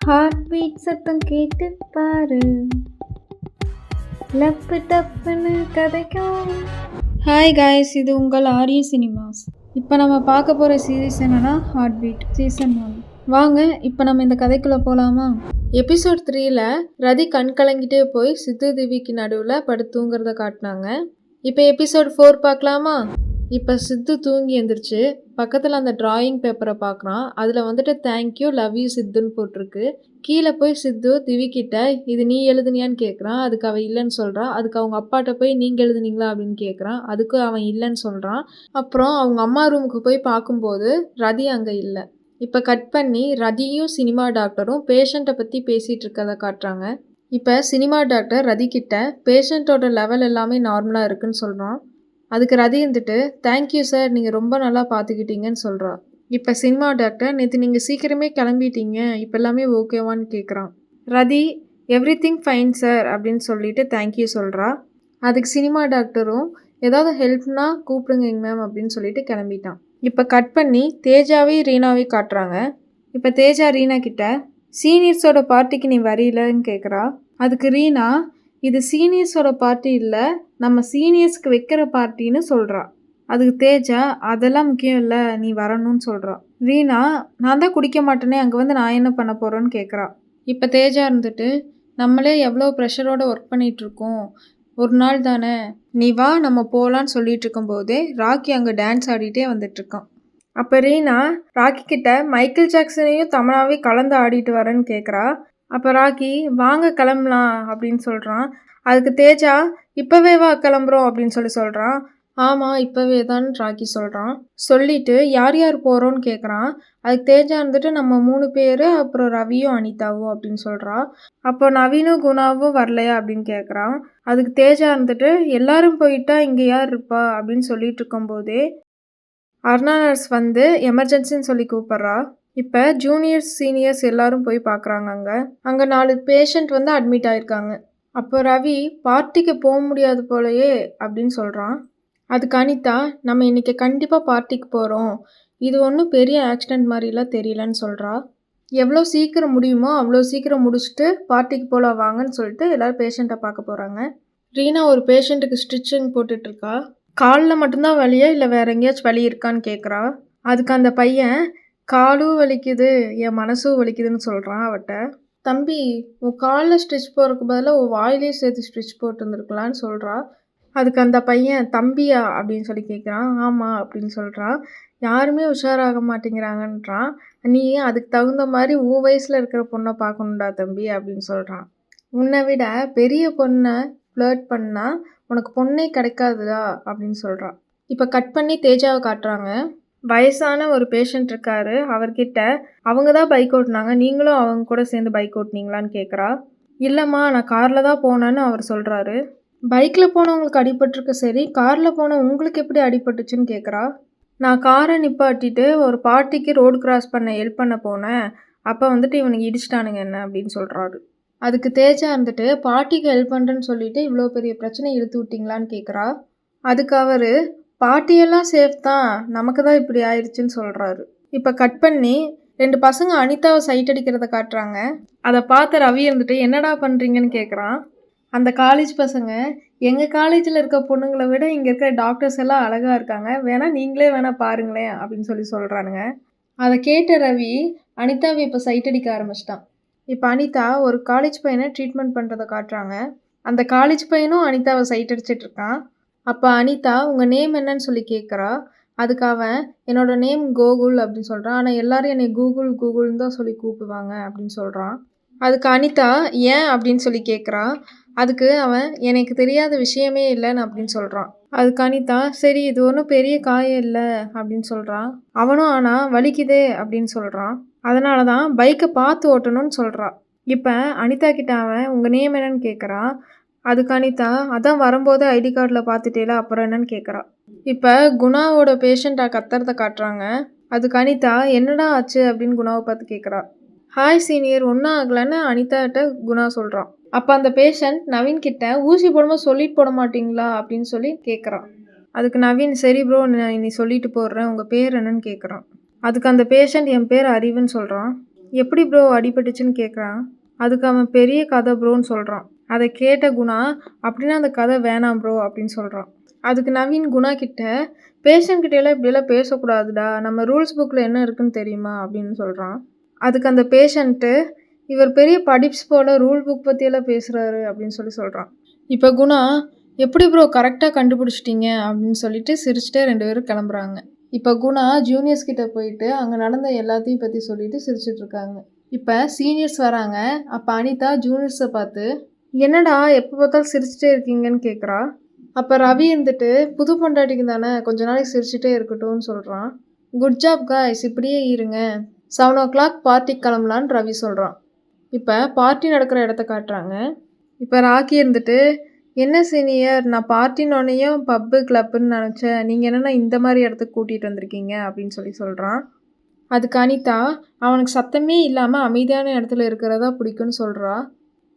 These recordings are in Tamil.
ஹார்ட் பீட் சத்தம் கேட்டு பாரு, லப்பு டப்புன்னு கதைக்கும். ஹாய் காய்ஸ், இது உங்கள் ஆரிய சினிமாஸ். இப்போ நம்ம பார்க்க போகிற சீரீஸ் என்னன்னா ஹார்ட் பீட் சீசன் 1. வாங்க இப்போ நம்ம இந்த கதைக்குள்ளே போகலாமா? எபிசோட் 3ல் ரதி கண் கலங்கிட்டே போய் சித்து திவிக்கு நடுவில் படுத்துங்கிறத காட்டினாங்க. இப்போ எபிசோட் 4 பார்க்கலாமா? இப்போ சித்து தூங்கி எழுந்திரிச்சு பக்கத்தில் அந்த டிராயிங் பேப்பரை பார்க்குறான். அதில் வந்துட்டு தேங்க்யூ லவ் யூ சித்துன்னு போட்டிருக்கு. கீழே போய் சித்து திவிக்கிட்ட இது நீ எழுதுனியான்னு கேட்குறான். அதுக்கு அவன் இல்லைன்னு சொல்கிறான். அதுக்கு அவங்க அப்பாட்ட போய் நீங்கள் எழுதுனீங்களா அப்படின்னு கேட்குறான். அதுக்கு அவன் இல்லைன்னு சொல்கிறான். அப்புறம் அவங்க அம்மா ரூமுக்கு போய் பார்க்கும்போது ரதி அங்கே இல்லை. இப்போ கட் பண்ணி ரதியும் சினிமா டாக்டரும் பேஷண்ட்டை பற்றி பேசிகிட்டு இருக்கதை காட்டுறாங்க. இப்போ சினிமா டாக்டர் ரதி கிட்ட பேஷண்ட்டோட லெவல் எல்லாமே நார்மலாக இருக்குன்னு சொல்கிறான். அதுக்கு ரதி இருந்துட்டு தேங்க்யூ சார், நீங்கள் ரொம்ப நல்லா பார்த்துக்கிட்டீங்கன்னு சொல்கிறா. இப்போ சினிமா டாக்டர் நேற்று நீங்கள் சீக்கிரமே கிளம்பிட்டீங்க, இப்போ எல்லாமே ஓகேவான்னு கேட்குறான். ரதி எவ்ரி திங் ஃபைன் சார் அப்படின்னு சொல்லிட்டு தேங்க்யூ சொல்கிறா. அதுக்கு சினிமா டாக்டரும் ஏதாவது ஹெல்ப்னா கூப்பிடுங்க மேம் அப்படின்னு சொல்லிட்டு கிளம்பிட்டான். இப்போ கட் பண்ணி தேஜாவையும் ரீனாவையும் காட்டுறாங்க. இப்போ தேஜா ரீனா கிட்ட சீனியர்ஸோட பார்ட்டிக்கு நீ வரையிலன்னு கேட்குறா. அதுக்கு ரீனா இது சீனியர்ஸோட பார்ட்டி இல்லை, நம்ம சீனியர்ஸ்க்கு வைக்கிற பார்ட்டின்னு சொல்கிறா. அதுக்கு தேஜா அதெல்லாம் முக்கியம் இல்லை, நீ வரணும்னு சொல்கிறா. ரீனா நான் தான் குடிக்க மாட்டேனே, அங்கே வந்து நான் என்ன பண்ண போகிறேன்னு கேட்குறா. இப்போ தேஜா இருந்துட்டு நம்மளே எவ்வளோ ப்ரெஷரோடு ஒர்க் பண்ணிகிட்ருக்கோம், ஒரு நாள் தானே நீ வா நம்ம போகலான்னு சொல்லிட்டு இருக்கும்போதே ராக்கி அங்கே டான்ஸ் ஆடிட்டே வந்துட்டுருக்கான். அப்போ ரீனா ராக்கி கிட்ட மைக்கேல் ஜாக்சனையும் தமனாவையும் கலந்து ஆடிட்டு வரேன்னு கேட்குறா. அப்போ ராக்கி வாங்க கிளம்பலாம் அப்படின்னு சொல்கிறான். அதுக்கு தேஜா இப்போவே வா கிளம்புறோம் அப்படின்னு சொல்கிறான். ஆமாம் இப்போவே தான் ராக்கி சொல்கிறான். சொல்லிவிட்டு யார் யார் போகிறோன்னு கேட்குறான். அதுக்கு தேஜா இருந்துட்டு நம்ம 3 பேர், அப்புறம் ரவியும் அனிதாவும் அப்படின்னு சொல்கிறா. அப்போ நவீனும் குணாவும் வரலையா அப்படின்னு கேட்குறான். அதுக்கு தேஜா இருந்துட்டு எல்லாரும் போயிட்டா இங்கே யார் இருப்பா அப்படின்னு சொல்லிட்டு இருக்கும்போதே அருணா நர்ஸ் வந்து எமர்ஜென்சின்னு சொல்லி கூப்பிட்றா. இப்போ ஜூனியர்ஸ் சீனியர்ஸ் எல்லாரும் போய் பார்க்குறாங்க. அங்கே 4 பேஷண்ட் வந்து அட்மிட் ஆகிருக்காங்க. அப்போ ரவி பார்ட்டிக்கு போக முடியாது போலையே அப்படின்னு சொல்கிறான். அதுக்கு அனிதா நம்ம இன்றைக்கி கண்டிப்பாக பார்ட்டிக்கு போகிறோம், இது ஒன்றும் பெரிய ஆக்சிடெண்ட் மாதிரிலாம் தெரியலன்னு சொல்கிறா. எவ்வளோ சீக்கிரம் முடியுமோ அவ்வளோ சீக்கிரம் முடிச்சுட்டு பார்ட்டிக்கு போகலாம் வாங்கன்னு சொல்லிட்டு எல்லோரும் பேஷண்ட்டை பார்க்க போகிறாங்க. ரீனா ஒரு பேஷண்ட்டுக்கு ஸ்டிச்சிங் போட்டுட்ருக்கா. காலில் மட்டும்தான் வலியா இல்லை வேற எங்கேயாச்சும் வலி இருக்கான்னு கேட்குறா. அதுக்கு அந்த பையன் காலும் வலிக்குது என் மனசும் வலிக்குதுன்னு சொல்கிறான் அவட்ட. தம்பி உன் காலில் ஸ்டிச் போடுறதுக்கு பதிலாக உன் வாயிலே சேர்த்து ஸ்டிச் போட்டு வந்துருக்கலான்னு சொல்கிறா. அதுக்கு அந்த பையன் தம்பியா அப்படின்னு சொல்லி கேட்குறான். ஆமாம் அப்படின்னு சொல்கிறான். யாருமே உஷாராக மாட்டேங்கிறாங்கன்றான். நீ அதுக்கு தகுந்த மாதிரி உன் வயசில் இருக்கிற பொண்ணை பார்க்கணுண்டா தம்பி அப்படின்னு சொல்கிறான். உன்னை விட பெரிய பொண்ணை ஃப்ளர்ட் பண்ணால் உனக்கு பொண்ணே கிடைக்காதுடா அப்படின்னு சொல்கிறான். இப்போ கட் பண்ணி தேஜாவை காட்டுறாங்க. வயசான ஒரு பேஷண்ட் இருக்காரு. அவர்கிட்ட அவங்க தான் பைக் ஓட்டினாங்க, நீங்களும் அவங்க கூட சேர்ந்து பைக் ஓட்டினீங்களான்னு கேட்குறா. இல்லைம்மா நான் காரில் தான் போனேன்னு அவர் சொல்கிறாரு. பைக்கில் போனவங்களுக்கு அடிபட்டிருக்கு சரி, காரில் போன உங்களுக்கு எப்படி அடிபட்டுச்சுன்னு கேட்குறா. நான் காரை நிப்பாட்டிட்டு ஒரு பார்ட்டிக்கு ரோடு கிராஸ் பண்ண ஹெல்ப் பண்ண போனேன், அப்போ வந்துட்டு இவனுக்கு இடிச்சிட்டானுங்க என்ன அப்படின்னு சொல்கிறாரு. அதுக்கு தேஜா இருந்துட்டு பார்ட்டிக்கு ஹெல்ப் பண்ணுறேன்னு சொல்லிட்டு இவ்வளோ பெரிய பிரச்சனை இழுத்து விட்டிங்களான்னு கேட்குறா. அதுக்கு அவர் பார்ட்டியெல்லாம் சேஃப் தான், நமக்கு தான் இப்படி ஆயிடுச்சுன்னு சொல்கிறாரு. இப்போ கட் பண்ணி 2 பசங்க அனிதாவை சைட் அடிக்கிறத காட்டுறாங்க. அதை பார்த்த ரவி இருந்துட்டு என்னடா பண்ணுறீங்கன்னு கேட்குறான். அந்த காலேஜ் பசங்க எங்கள் காலேஜில் இருக்க பொண்ணுங்களை விட இங்கே இருக்கிற டாக்டர்ஸ் எல்லாம் அழகாக இருக்காங்க, வேணால் நீங்களே வேணால் பாருங்களேன் அப்படின்னு சொல்கிறானுங்க. அதை கேட்ட ரவி அனிதாவை இப்போ சைட் அடிக்க ஆரம்பிச்சிட்டான். இப்போ அனிதா ஒரு காலேஜ் பையனை ட்ரீட்மெண்ட் பண்ணுறதை காட்டுறாங்க. அந்த காலேஜ் பையனும் அனிதாவை சைட் அடிச்சிட்டு இருக்கான். அப்போ அனிதா உங்கள் நேம் என்னன்னு சொல்லி கேட்குறா. அதுக்கு அவன் என்னோட நேம் கோகுல் அப்படின்னு சொல்கிறான். ஆனால் எல்லோரும் என்னை கூகுள்னு தான் சொல்லி கூப்பிடுவாங்க அப்படின்னு சொல்கிறான். அதுக்கு அனிதா ஏன் அப்படின்னு சொல்லி கேட்குறா. அதுக்கு அவன் எனக்கு தெரியாத விஷயமே இல்லைன்னு அப்படின்னு சொல்கிறான். அதுக்கு அனிதா சரி இது ஒன்றும் பெரிய காயம் இல்லை அப்படின்னு சொல்கிறான். அவனும் ஆனால் வலிக்குதே அப்படின்னு சொல்கிறான். அதனால தான் பைக்கை பார்த்து ஓட்டணும்னு சொல்கிறான். இப்போ அனிதா கிட்ட அவன் உங்கள் நேம் என்னன்னு கேட்குறான். அதுக்கு அனிதா அதான் வரும்போது ஐடி கார்டில் பார்த்துட்டேல அப்புறம் என்னன்னு கேட்குறா. இப்போ குணாவோட பேஷண்ட்டை கத்துறதை காட்டுறாங்க. அதுக்கு அனிதா என்னடா ஆச்சு அப்படின்னு குணாவை பார்த்து கேட்குறா. ஹாய் சீனியர் ஒன்றும் ஆகலைன்னு அனிதாட்ட குணா சொல்கிறான். அப்போ அந்த பேஷண்ட் நவீன் கிட்ட ஊசி போடும்போது சொல்லிட்டு போட மாட்டிங்களா அப்படின்னு சொல்லி கேட்குறான். அதுக்கு நவீன் சரி ப்ரோ நீ சொல்லிட்டு போடுறேன், உங்கள் பேர் என்னன்னு கேட்குறான். அதுக்கு அந்த பேஷண்ட் என் பேர் அறிவுன்னு சொல்கிறான். எப்படி ப்ரோ அடிபட்டுச்சுன்னு கேட்குறான். அதுக்கு அவன் பெரிய கதை ப்ரோன்னு சொல்கிறான். அதை கேட்ட குணா அப்படின்னா அந்த கதை வேணாம் ப்ரோ அப்படின்னு சொல்கிறான். அதுக்கு நவீன் குணா கிட்ட பேஷண்ட் கிட்டேலாம் இப்படியெல்லாம் பேசக்கூடாதுடா, நம்ம ரூல்ஸ் புக்கில் என்ன இருக்குன்னு தெரியுமா அப்படின்னு சொல்கிறான். அதுக்கு அந்த பேஷண்ட்டு இவர் பெரிய படிப்ஸ் போல் ரூல் புக் பற்றியெல்லாம் பேசுகிறாரு அப்படின்னு சொல்கிறான். இப்போ குணா எப்படி ப்ரோ கரெக்டாக கண்டுபிடிச்சிட்டிங்க அப்படின்னு சொல்லிட்டு சிரிச்சுட்டே 2 பேரும் கிளம்புறாங்க. இப்போ குணா ஜூனியர்ஸ் கிட்ட போயிட்டு அங்கே நடந்த எல்லாத்தையும் பற்றி சொல்லிட்டு சிரிச்சிட்டு இருக்காங்க. இப்போ சீனியர்ஸ் வராங்க. அப்போ அனிதா ஜூனியர்ஸை பார்த்து என்னடா எப்போ பார்த்தாலும் சிரிச்சிட்டே இருக்கீங்கன்னு கேட்குறா. அப்போ ரவி இருந்துட்டு புது பொண்டாட்டிக்கு தானே கொஞ்ச நாளைக்கு சிரிச்சிட்டே இருக்கட்டும்னு சொல்கிறான். குட் ஜாப் காய்ஸ், இப்படியே இருங்க, 7 o'clock பார்ட்டிக்கு கிளம்பலான்னு ரவி சொல்கிறான். இப்போ பார்ட்டி நடக்கிற இடத்த காட்டுறாங்க. இப்போ ராக்கி இருந்துட்டு என்ன சீனியர், நான் பார்ட்டினோடனையும் பப்பு கிளப்புன்னு நினச்சேன், நீங்கள் என்னென்னா இந்த மாதிரி இடத்துக்கு கூட்டிகிட்டு வந்திருக்கீங்க அப்படின்னு சொல்கிறான். அதுக்கு அனிதா அவனுக்கு சத்தமே இல்லாமல் அமைதியான இடத்துல இருக்கிறதா பிடிக்கும்னு சொல்கிறா.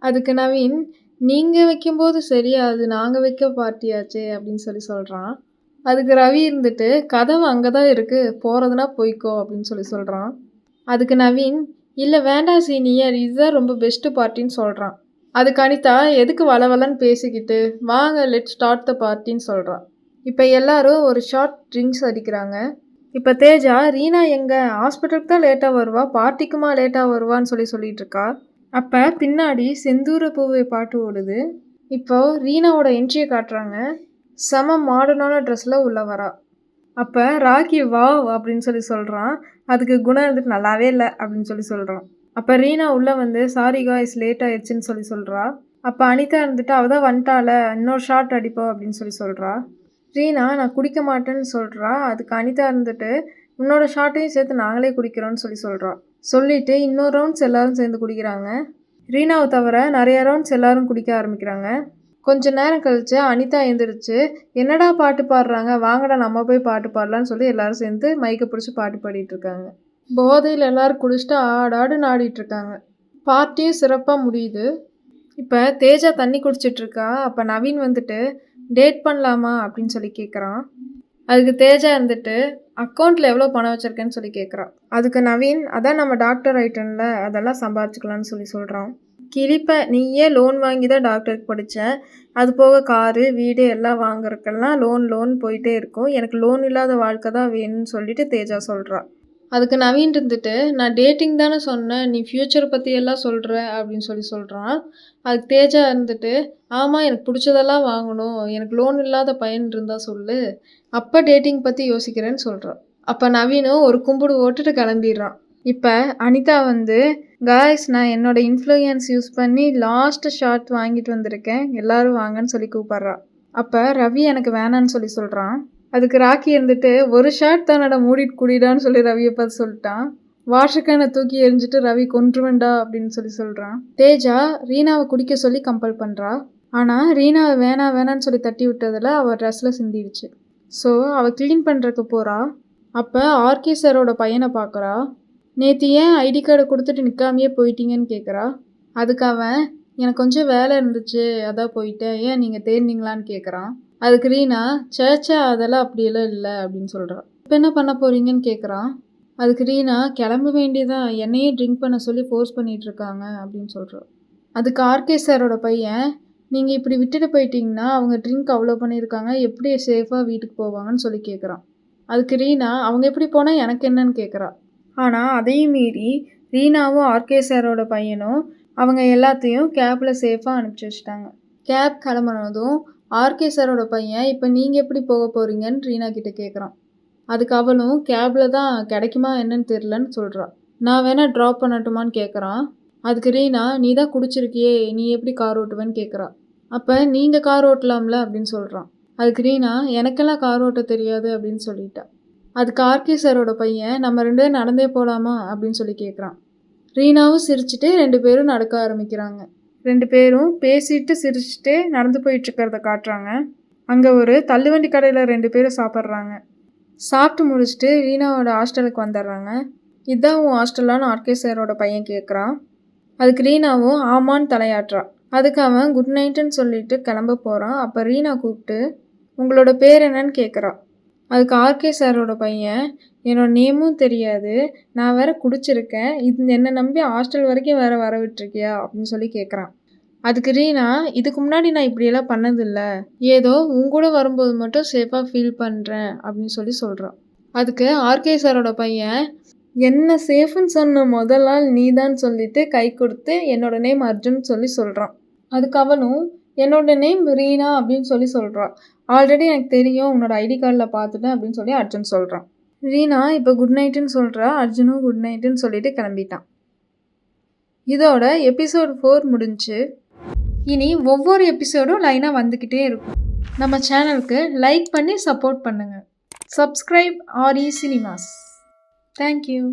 அதுக்கு நவீன் நீங்கள் வைக்கும்போது சரியா, அது நாங்கள் வைக்க பார்ட்டியாச்சே அப்படின்னு சொல்கிறான். அதுக்கு ரவி இருந்துட்டு கதவு அங்கே தான் இருக்குது, போகிறதுனா போய்க்கோ அப்படின்னு சொல்கிறான். அதுக்கு நவீன் இல்லை வேண்டாம் சீனியர், இதுதான் ரொம்ப பெஸ்ட்டு பார்ட்டின்னு சொல்கிறான். அதுக்கு அனிதா எதுக்கு வளவலன்னு பேசிக்கிட்டு, வாங்க லெட் ஸ்டார்ட் த பார்ட்டின்னு சொல்கிறான். இப்போ எல்லாரும் ஒரு ஷார்ட் ட்ரிங்க்ஸ் அடிக்கிறாங்க. இப்போ தேஜா ரீனா எங்கே, ஹாஸ்பிட்டலுக்கு தான் லேட்டாக வருவா, பார்ட்டிக்குமா லேட்டாக வருவான்னு சொல்லிட்டு இருக்கா. அப்போ பின்னாடி செந்தூர பூவை பாட்டு ஓடுது. இப்போ ரீனாவோட என்ட்ரியை காட்டுறாங்க. செம மாடர்னான ட்ரெஸ்ஸில் உள்ள வரா. அப்போ ராக்கி வாவ் அப்படின்னு சொல்கிறான். அதுக்கு குணம் இருந்துட்டு நல்லாவே இல்லை அப்படின்னு சொல்கிறான். அப்போ ரீனா உள்ளே வந்து சாரி காய்ஸ் லேட் ஆயிடுச்சுன்னு சொல்கிறா. அப்போ அனிதா இருந்துட்டு அவள் தான் வந்துட்டால, இன்னொரு ஷார்ட் அடிப்போம் அப்படின்னு சொல்கிறா. ரீனா நான் குடிக்க மாட்டேன்னு சொல்கிறா. அதுக்கு அனிதா இருந்துட்டு உன்னோட ஷார்ட்டையும் சேர்த்து நாங்களே குடிக்கிறோன்னு சொல்கிறா. சொல்லிவிட்டு இன்னொரு ரவுண்ட்ஸ் எல்லோரும் சேர்ந்து குடிக்கிறாங்க. ரீனாவை தவிர நிறைய ரவுண்ட்ஸ் எல்லோரும் குடிக்க ஆரம்பிக்கிறாங்க. கொஞ்ச நேரம் கழிச்சு அனிதா எழுந்திரிச்சு என்னடா பாட்டு பாடுறாங்க, வாங்கடா நம்ம போய் பாட்டு பாடலான்னு சொல்லி எல்லோரும் சேர்ந்து மைக்கை பிடிச்சி பாட்டு பாடிட்டு இருக்காங்க. போதையில் எல்லோரும் குடிச்சிட்டு ஆடாடுன்னு ஆடிட்டுருக்காங்க. பார்ட்டியும் சிறப்பாக முடியுது. இப்போ தேஜா தண்ணி குடிச்சிட்ருக்கா. அப்போ நவீன் வந்துட்டு டேட் பண்ணலாமா அப்படின்னு கேட்குறான். அதுக்கு தேஜா இருந்துட்டு அக்கௌண்ட்டில் எவ்வளோ பணம் வச்சுருக்கேன்னு கேட்குறான். அதுக்கு நவீன் அதான் நம்ம டாக்டர் ஆகிட்டோம்ல, அதெல்லாம் சம்பாதிச்சுக்கலான்னு சொல்கிறான். கிளிப்பை நீயே லோன் வாங்கி தான் டாக்டருக்கு படித்தேன், அது போக காரு வீடு எல்லாம் வாங்குறதுக்கெல்லாம் லோன் போயிட்டே இருக்கும், எனக்கு லோன் இல்லாத வாழ்க்கை தான் வேணும்னு சொல்லிட்டு தேஜா சொல்கிறான். அதுக்கு நவீன் இருந்துட்டு நான் டேட்டிங் தானே சொன்னேன், நீ ஃப்யூச்சரை பற்றி எல்லாம் சொல்கிற அப்படின்னு சொல்கிறான். அதுக்கு தேஜா இருந்துட்டு ஆமாம் எனக்கு பிடிச்சதெல்லாம் வாங்கணும், எனக்கு லோன் இல்லாத பையன் இருந்தால் சொல்லு, அப்போ டேட்டிங் பற்றி யோசிக்கிறேன்னு சொல்கிறான். அப்போ நவீனும் ஒரு கும்பிடு ஓட்டுட்டு கிளம்பிடுறான். இப்போ அனிதா வந்து காய்ஸ் நான் என்னோடய இன்ஃப்ளூயன்ஸ் யூஸ் பண்ணி லாஸ்ட் ஷார்ட் வாங்கிட்டு வந்திருக்கேன், எல்லோரும் வாங்கன்னு கூப்பிட்றான். அப்போ ரவி எனக்கு வேணான்னு சொல்கிறான். அதுக்கு ராக்கி இருந்துட்டு ஒரு ஷார்ட் தானடா மூடிட்டு குடிடான்னு ரவியை பார்த்து சொல்லிட்டான். வாஷக்கான தூக்கி எரிஞ்சிட்டு ரவி கொன்றுவேண்டா அப்படின்னு சொல்கிறான். தேஜா ரீனாவை குடிக்க சொல்லி கம்பல் பண்ணுறா. ஆனால் ரீனாவை வேணான்னு தட்டி விட்டதில் அவள் ட்ரெஸ்ஸில் சிந்திடுச்சு. ஸோ அவள் க்ளீன் பண்ணுறதுக்கு போகிறா. அப்போ ஆர்கே சாரோட பையனை பார்க்குறா. நேற்று ஏன் ஐடி கார்டை கொடுத்துட்டு நிற்காமையே போயிட்டீங்கன்னு கேட்குறா. அதுக்கு அவன் எனக்கு கொஞ்சம் வேலை இருந்துச்சு அதான் போயிட்டேன், ஏன் நீங்கள் தேடினீங்களான்னு கேட்குறான். அதுக்கு ரீனா சேச்சா அதெல்லாம் அப்படியெல்லாம் இல்லை அப்படின்னு சொல்கிறான். இப்போ என்ன பண்ண போகிறீங்கன்னு கேட்குறான். அதுக்கு ரீனா கிளம்ப வேண்டியதான், என்னையே ட்ரிங்க் பண்ண சொல்லி ஃபோர்ஸ் பண்ணிகிட்ருக்காங்க அப்படின்னு சொல்கிறான். அதுக்கு ஆர்கே சாரோட பையன் நீங்கள் இப்படி விட்டுட்டு போயிட்டீங்கன்னா அவங்க ட்ரிங்க் அவ்வளோ பண்ணியிருக்காங்க, எப்படி சேஃபாக வீட்டுக்கு போவாங்கன்னு கேட்குறான். அதுக்கு ரீனா அவங்க எப்படி போனால் எனக்கு என்னன்னு கேட்குறா. ஆனால் அதையும் மீறி ரீனாவும் ஆர்கே சாரோட பையனும் அவங்க எல்லாத்தையும் கேப்பில் சேஃபாக அனுப்பிச்சி வச்சிட்டாங்க. கேப் கிளம்புனதும் ஆர்கே சாரோட பையன் இப்போ நீங்கள் எப்படி போக போகிறீங்கன்னு ரீனா கிட்டே கேட்குறான். அதுக்கு அவளும் கேபில் தான் கிடைக்குமா என்னன்னு தெரிலன்னு சொல்கிறான். நான் வேணால் ட்ராப் பண்ணட்டுமான்னு கேட்குறான். அதுக்கு ரீனா நீ தான் குடிச்சிருக்கியே, நீ எப்படி கார் ஓட்டுவேன்னு கேட்குறா. அப்போ நீங்கள் கார் ஓட்டலாம்ல அப்படின்னு சொல்கிறான். அதுக்கு ரீனா எனக்கெல்லாம் கார் ஓட்ட தெரியாது அப்படின்னு சொல்லிட்டா. அதுக்கு ஆர்கே சாரோட பையன் நம்ம 2 பேரும் நடந்தே போகலாமா அப்படின்னு கேட்குறான். ரீனாவும் சிரிச்சுட்டு 2 பேரும் நடக்க ஆரம்பிக்கிறாங்க. 2 பேரும் பேசிட்டு சிரிச்சுட்டு நடந்து போயிட்டுருக்கிறத காட்டுறாங்க. அங்கே ஒரு தள்ளுவண்டி கடையில் 2 பேரும் சாப்பிட்றாங்க. சாப்பிட்டு முடிச்சுட்டு ரீனாவோட ஹாஸ்டலுக்கு வந்துடுறாங்க. இதுதான் உன் ஹாஸ்டலான்னு ஆர்கே சாரோட பையன் கேட்குறான். அதுக்கு ரீனாவும் ஆமான்னு தலையாட்டுறான். அதுக்கு அவன் குட் நைட்டுன்னு சொல்லிட்டு கிளம்ப போகிறான். அப்போ ரீனா கூப்பிட்டு உங்களோட பேர் என்னன்னு கேட்குறான். அதுக்கு ஆர்கே சாரோட பையன், என்னோட நேமும் தெரியாது, நான் வேற குடிச்சிருக்கேன், என்னை நம்பி ஹாஸ்டல் வரைக்கும் வேற வர விட்டுருக்கியா அப்படின்னு சொல்லி கேட்குறான். அதுக்கு ரீனா, இதுக்கு முன்னாடி நான் இப்படியெல்லாம் பண்ணதில்ல, ஏதோ உங்கூட வரும்போது மட்டும் சேஃபாக ஃபீல் பண்ணுறேன் அப்படின்னு சொல்லி சொல்கிறான். அதுக்கு ஆர்கே சாரோட பையன், என்ன சேஃப்னு சொன்ன முதல் நாள் நீதான் சொல்லிட்டு கை கொடுத்து என்னோட நேம் அர்ஜுன் சொல்லி சொல்கிறான். அதுக்கு அவனும், என்னோட நேம் ரீனா அப்படின்னு சொல்லி சொல்கிறான். ஆல்ரெடி எனக்கு தெரியும், உன்னோட ஐடி கார்டில் பார்த்துட்டேன் அப்படின்னு சொல்லி அர்ஜுன் சொல்கிறான். ரீனா இப்போ குட் நைட்டுன்னு சொல்கிறா. அர்ஜுனும் குட் நைட்டுன்னு சொல்லிட்டு கிளம்பிட்டான். இதோட எபிசோட் 4 முடிஞ்சு. இனி ஒவ்வொரு எபிசோடும் லைனாக வந்துக்கிட்டே இருக்கும். நம்ம சேனலுக்கு லைக் பண்ணி சப்போர்ட் பண்ணுங்கள். Subscribe RE cinemas. தேங்க்யூ.